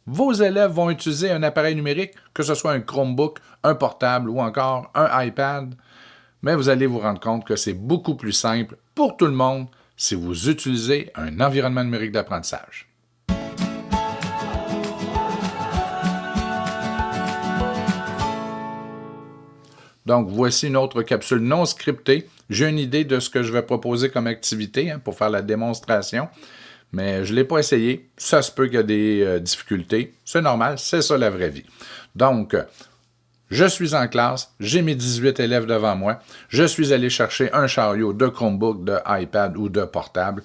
vos élèves vont utiliser un appareil numérique, que ce soit un Chromebook, un portable ou encore un iPad, mais vous allez vous rendre compte que c'est beaucoup plus simple pour tout le monde si vous utilisez un environnement numérique d'apprentissage. Donc, voici une autre capsule non scriptée. J'ai une idée de ce que je vais proposer comme activité pour faire la démonstration, mais je ne l'ai pas essayé. Ça se peut qu'il y a des difficultés. C'est normal, c'est ça la vraie vie. Donc, je suis en classe, j'ai mes 18 élèves devant moi, je suis allé chercher un chariot de Chromebook, de iPad ou de portable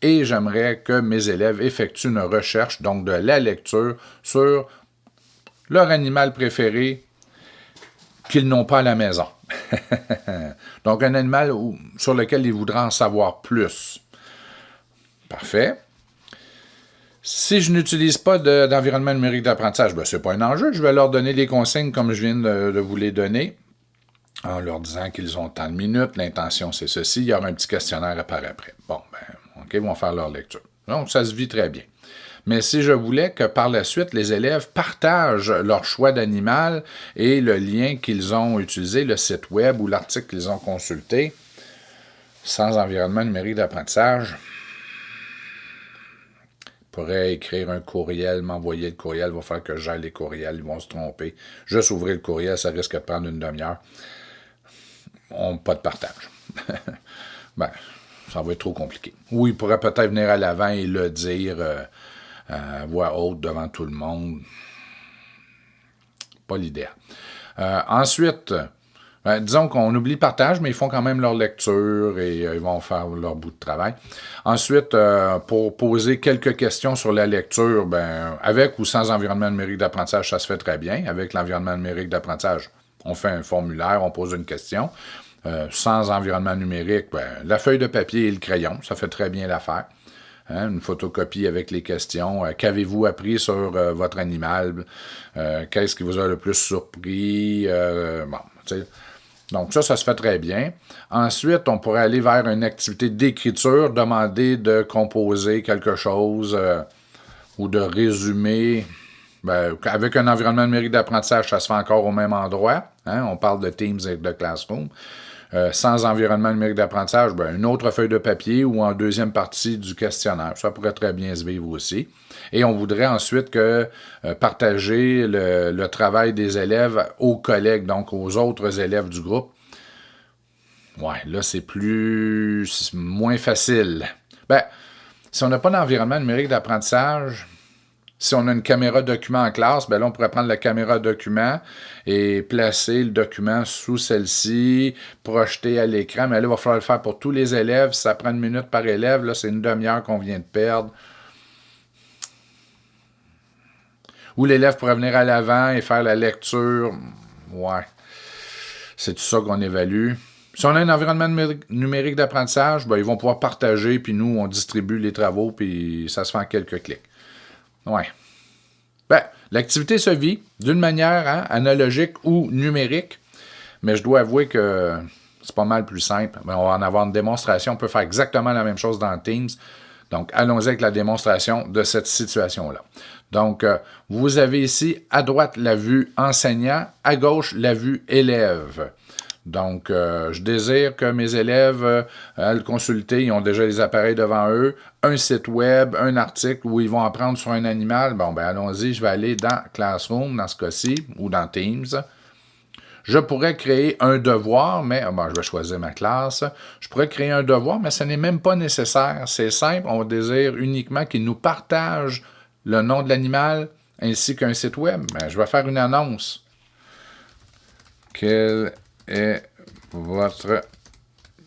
et j'aimerais que mes élèves effectuent une recherche, donc de la lecture, sur leur animal préféré qu'ils n'ont pas à la maison. Donc, un animal sur lequel ils voudraient en savoir plus. Parfait. Si je n'utilise pas d'environnement numérique d'apprentissage, ce n'est pas un enjeu. Je vais leur donner les consignes comme je viens de vous les donner, en leur disant qu'ils ont tant de minutes, l'intention c'est ceci, il y aura un petit questionnaire par après. Bon, OK, ils vont faire leur lecture. Donc, ça se vit très bien. Mais si je voulais que par la suite, les élèves partagent leur choix d'animal et le lien qu'ils ont utilisé, le site web ou l'article qu'ils ont consulté, sans environnement numérique d'apprentissage, pourrait écrire un courriel, m'envoyer le courriel, il va falloir que j'aille les courriels, ils vont se tromper. Juste ouvrir le courriel, ça risque de prendre une demi-heure. Pas de partage. Ça va être trop compliqué. Ou il pourrait peut-être venir à l'avant et le dire à voix haute devant tout le monde. Pas l'idéal. Ensuite, disons qu'on oublie le partage, mais ils font quand même leur lecture et ils vont faire leur bout de travail. Ensuite, pour poser quelques questions sur la lecture, avec ou sans environnement numérique d'apprentissage, ça se fait très bien. Avec l'environnement numérique d'apprentissage, on fait un formulaire, on pose une question. Sans environnement numérique, la feuille de papier et le crayon, ça fait très bien l'affaire. Une photocopie avec les questions. Qu'avez-vous appris sur votre animal? Qu'est-ce qui vous a le plus surpris? Donc ça se fait très bien. Ensuite, on pourrait aller vers une activité d'écriture, demander de composer quelque chose ou de résumer. Avec un environnement numérique d'apprentissage, ça se fait encore au même endroit. On parle de Teams et de Classroom. Sans environnement numérique d'apprentissage, une autre feuille de papier ou en deuxième partie du questionnaire. Ça pourrait très bien se vivre aussi. Et on voudrait ensuite partager le travail des élèves aux collègues, donc aux autres élèves du groupe. Là, c'est moins facile. Si on n'a pas d'environnement numérique d'apprentissage, si on a une caméra document en classe, là, on pourrait prendre la caméra document et placer le document sous celle-ci, projeter à l'écran. Mais là, il va falloir le faire pour tous les élèves. Si ça prend une minute par élève, là, c'est une demi-heure qu'on vient de perdre. Ou l'élève pourrait venir à l'avant et faire la lecture. C'est tout ça qu'on évalue. Si on a un environnement numérique d'apprentissage, ils vont pouvoir partager, puis nous, on distribue les travaux, puis ça se fait en quelques clics. L'activité se vit d'une manière analogique ou numérique, mais je dois avouer que c'est pas mal plus simple. On va en avoir une démonstration. On peut faire exactement la même chose dans Teams. Donc, allons-y avec la démonstration de cette situation-là. Donc, vous avez ici à droite la vue enseignant, à gauche la vue élève. Donc, je désire que mes élèves aillent le consulter. Ils ont déjà les appareils devant eux, un site web, un article où ils vont apprendre sur un animal. Allons-y, je vais aller dans Classroom, dans ce cas-ci, ou dans Teams. Je pourrais créer un devoir, mais je vais choisir ma classe. Je pourrais créer un devoir, mais ce n'est même pas nécessaire. C'est simple, on désire uniquement qu'ils nous partagent le nom de l'animal ainsi qu'un site web. Je vais faire une annonce. Quel est votre...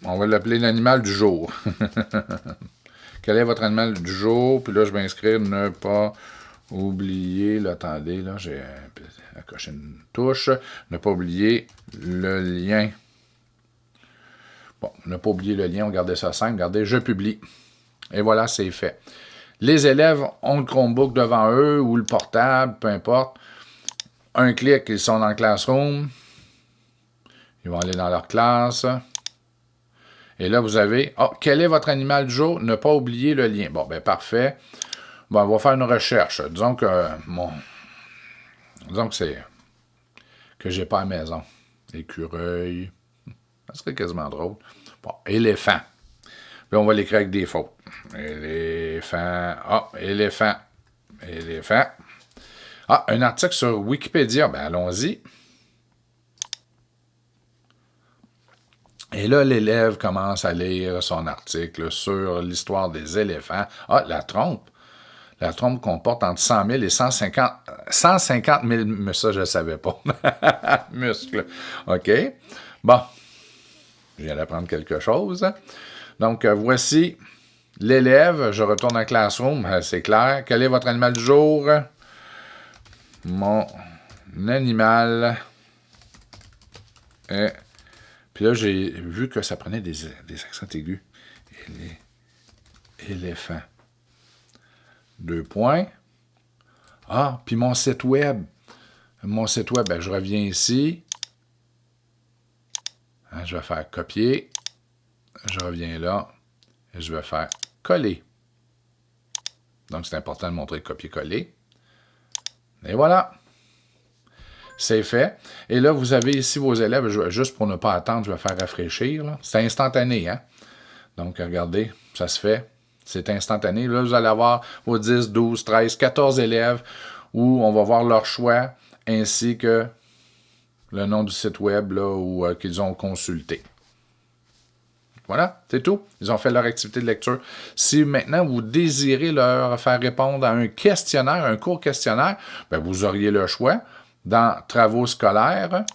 On va l'appeler l'animal du jour. Quel est votre animal du jour? Puis là, je vais inscrire ne pas oublier... Là, attendez, là, j'ai coché une touche. Ne pas oublier le lien. Ne pas oublier le lien. On gardait ça simple. Regardez, je publie. Et voilà, c'est fait. Les élèves ont le Chromebook devant eux ou le portable, peu importe. Un clic, ils sont dans le Classroom. Ils vont aller dans leur classe. Et là, vous avez, quel est votre animal du jour? Ne pas oublier le lien. Parfait. Bon, on va faire une recherche. Disons que c'est que j'ai pas à la maison. Écureuil. Ça serait quasiment drôle. Bon, éléphant. Là, on va l'écrire avec des fautes. Éléphant. Ah, éléphant. Éléphant. Ah, un article sur Wikipédia. Ben, allons-y. Et là, l'élève commence à lire son article sur l'histoire des éléphants. Ah, la trompe. La trompe comporte entre 100 000 et 150 000, mais ça, je ne savais pas. Muscles. OK. Bon. Je viens d'apprendre quelque chose. Donc, voici l'élève. Je retourne à Classroom. C'est clair. Quel est votre animal du jour? Mon animal est... Puis là, j'ai vu que ça prenait des accents aigus. Éléphant. 2 points. Ah, puis mon site web. Mon site web, ben, je reviens ici. Hein, je vais faire copier. Je reviens là. Et je vais faire coller. Donc, c'est important de montrer copier-coller. Et voilà. C'est fait. Et là, vous avez ici vos élèves. Juste pour ne pas attendre, je vais faire rafraîchir. C'est instantané, hein? Donc, regardez, ça se fait. C'est instantané. Là, vous allez avoir vos 10, 12, 13, 14 élèves où on va voir leur choix ainsi que le nom du site web là, qu'ils ont consulté. Voilà, c'est tout. Ils ont fait leur activité de lecture. Si maintenant vous désirez leur faire répondre à un questionnaire, un court questionnaire, ben vous auriez le choix. Dans Travaux scolaires,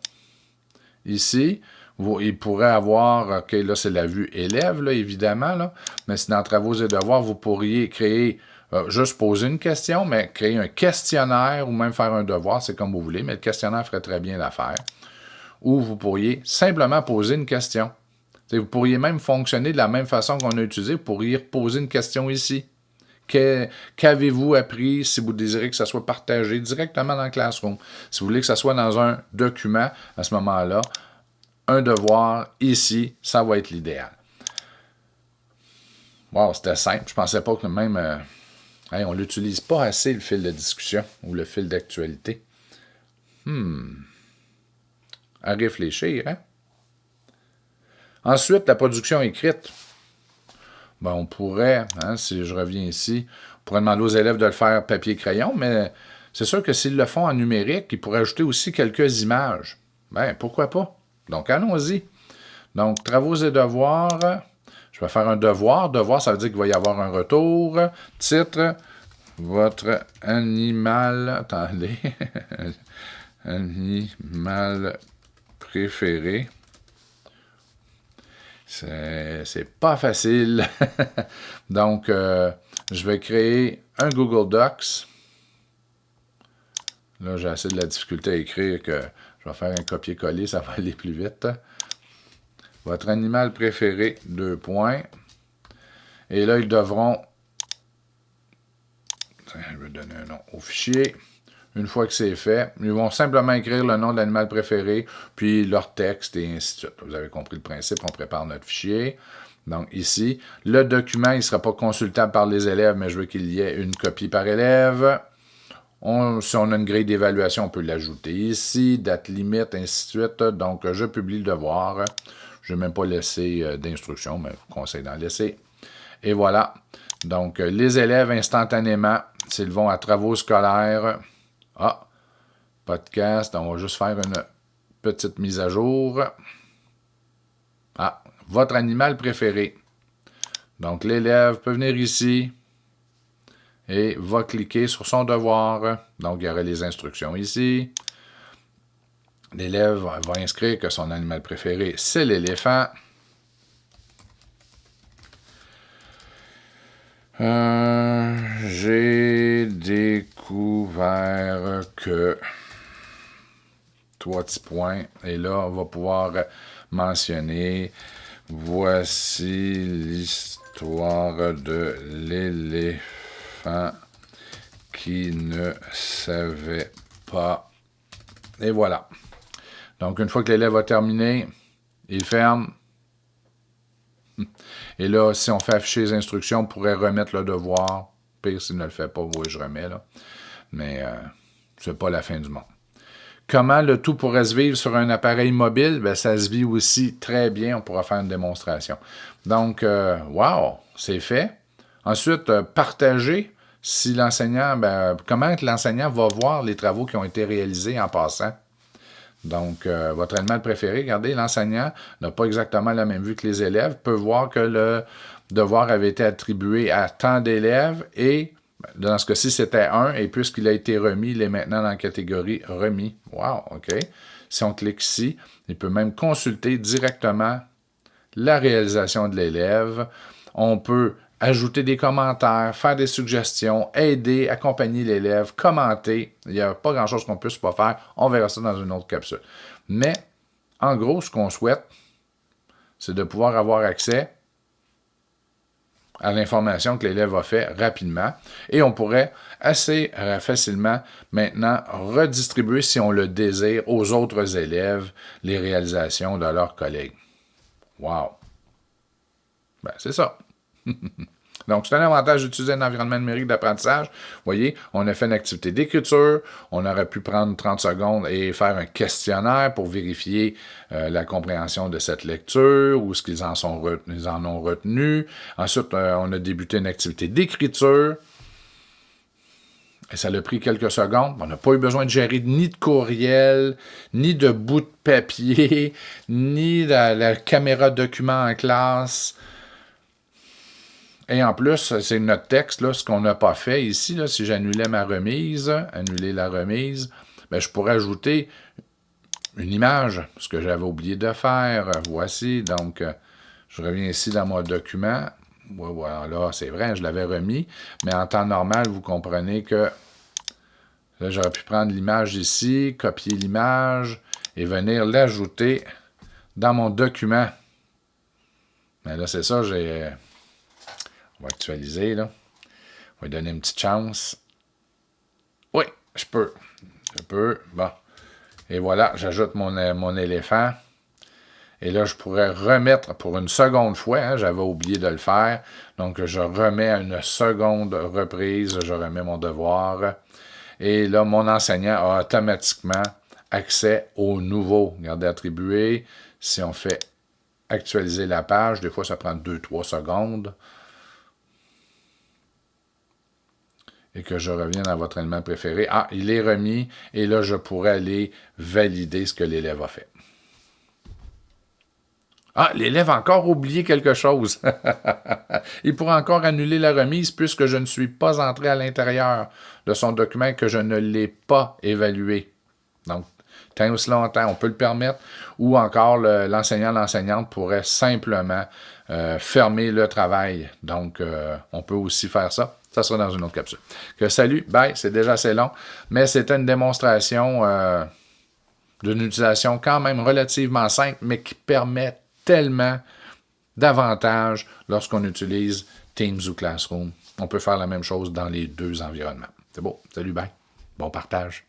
ici, ils pourraient avoir, OK, là c'est la vue élève, là, évidemment, là, mais si dans Travaux et devoirs, vous pourriez créer, juste poser une question, mais créer un questionnaire ou même faire un devoir, c'est comme vous voulez, mais le questionnaire ferait très bien l'affaire. Ou vous pourriez simplement poser une question. T'sais, vous pourriez même fonctionner de la même façon qu'on a utilisé, vous pourriez poser une question ici. Qu'avez-vous appris si vous désirez que ça soit partagé directement dans le Classroom? Si vous voulez que ça soit dans un document, à ce moment-là, un devoir ici, ça va être l'idéal. Wow, c'était simple. Je pensais pas que même... on l'utilise pas assez, le fil de discussion ou le fil d'actualité. À réfléchir, hein? Ensuite, la production écrite. Ben, on pourrait, hein, si je reviens ici, on pourrait demander aux élèves de le faire papier-crayon, mais c'est sûr que s'ils le font en numérique, ils pourraient ajouter aussi quelques images. Ben, pourquoi pas? Donc, allons-y. Donc, travaux et devoirs. Je vais faire un devoir. Devoir, ça veut dire qu'il va y avoir un retour. Titre, votre animal... Attendez. Animal préféré. C'est pas facile. Donc, je vais créer un Google Docs. Là, j'ai assez de la difficulté à écrire que je vais faire un copier-coller, ça va aller plus vite. Votre animal préféré, 2 points. Et là, ils devront... Je vais donner un nom au fichier. Une fois que c'est fait, ils vont simplement écrire le nom de l'animal préféré, puis leur texte et ainsi de suite. Vous avez compris le principe, on prépare notre fichier. Donc ici, le document, il ne sera pas consultable par les élèves, mais je veux qu'il y ait une copie par élève. Si on a une grille d'évaluation, on peut l'ajouter ici, date limite, ainsi de suite. Donc, je publie le devoir. Je n'ai même pas laissé d'instruction, mais je vous conseille d'en laisser. Et voilà. Donc, les élèves, instantanément, s'ils vont à travaux scolaires... Ah, podcast, on va juste faire une petite mise à jour. Ah, votre animal préféré. Donc, l'élève peut venir ici et va cliquer sur son devoir. Donc, il y aura les instructions ici. L'élève va inscrire que son animal préféré, c'est l'éléphant. J'ai découvert que 3 petits points. Et là, on va pouvoir mentionner voici l'histoire de l'éléphant qui ne savait pas. Et voilà. Donc, une fois que l'élève a terminé, il ferme. Et là, si on fait afficher les instructions, on pourrait remettre le devoir Pire s'il ne le fait pas, oui, je remets, là. Mais c'est pas la fin du monde. Comment le tout pourrait se vivre sur un appareil mobile? Ben, ça se vit aussi très bien. On pourra faire une démonstration. Donc, wow, c'est fait. Ensuite, partager si l'enseignant, comment l'enseignant va voir les travaux qui ont été réalisés en passant. Donc, votre élément préféré, regardez, l'enseignant n'a pas exactement la même vue que les élèves, peut voir que le devoir avait été attribué à tant d'élèves et dans ce cas-ci, c'était 1, et puisqu'il a été remis, il est maintenant dans la catégorie remis. Wow, OK. Si on clique ici, il peut même consulter directement la réalisation de l'élève. On peut ajouter des commentaires, faire des suggestions, aider, accompagner l'élève, commenter. Il n'y a pas grand-chose qu'on ne puisse pas faire. On verra ça dans une autre capsule. Mais, en gros, ce qu'on souhaite, c'est de pouvoir avoir accès à l'information que l'élève a fait rapidement. Et on pourrait assez facilement maintenant redistribuer, si on le désire, aux autres élèves les réalisations de leurs collègues. Wow! Ben, c'est ça. Donc, c'est un avantage d'utiliser un environnement numérique d'apprentissage. Vous voyez, on a fait une activité d'écriture, on aurait pu prendre 30 secondes et faire un questionnaire pour vérifier la compréhension de cette lecture ou ce qu'ils en ont retenu. Ensuite, on a débuté une activité d'écriture. Et ça a pris quelques secondes. On n'a pas eu besoin de gérer ni de courriel, ni de bout de papier, ni de la caméra document en classe. Et en plus, c'est notre texte, là, ce qu'on n'a pas fait ici, là, si j'annulais ma remise, annuler la remise, ben, je pourrais ajouter une image, ce que j'avais oublié de faire. Voici, donc, je reviens ici dans mon document. Voilà, c'est vrai, je l'avais remis, mais en temps normal, vous comprenez que là, j'aurais pu prendre l'image ici, copier l'image et venir l'ajouter dans mon document. Mais là, c'est ça, on va actualiser, là. On va lui donner une petite chance. Oui, je peux. Bon. Et voilà, j'ajoute mon éléphant. Et là, je pourrais remettre pour une seconde fois. Hein, j'avais oublié de le faire. Donc, je remets à une seconde reprise. Je remets mon devoir. Et là, mon enseignant a automatiquement accès au nouveau. Regardez, attribuer. Si on fait actualiser la page, des fois, ça prend 2-3 secondes. Et que je revienne à votre élément préféré. Ah, il est remis, et là, je pourrais aller valider ce que l'élève a fait. Ah, l'élève a encore oublié quelque chose. Il pourra encore annuler la remise puisque je ne suis pas entré à l'intérieur de son document et que je ne l'ai pas évalué. Donc, tant aussi longtemps, on peut le permettre, ou encore l'enseignant, l'enseignante pourrait simplement fermer le travail. Donc, on peut aussi faire ça. Ça sera dans une autre capsule. Salut, bye, c'est déjà assez long, mais c'était une démonstration d'une utilisation quand même relativement simple, mais qui permet tellement d'avantages lorsqu'on utilise Teams ou Classroom. On peut faire la même chose dans les deux environnements. C'est beau. Salut, bye. Bon partage.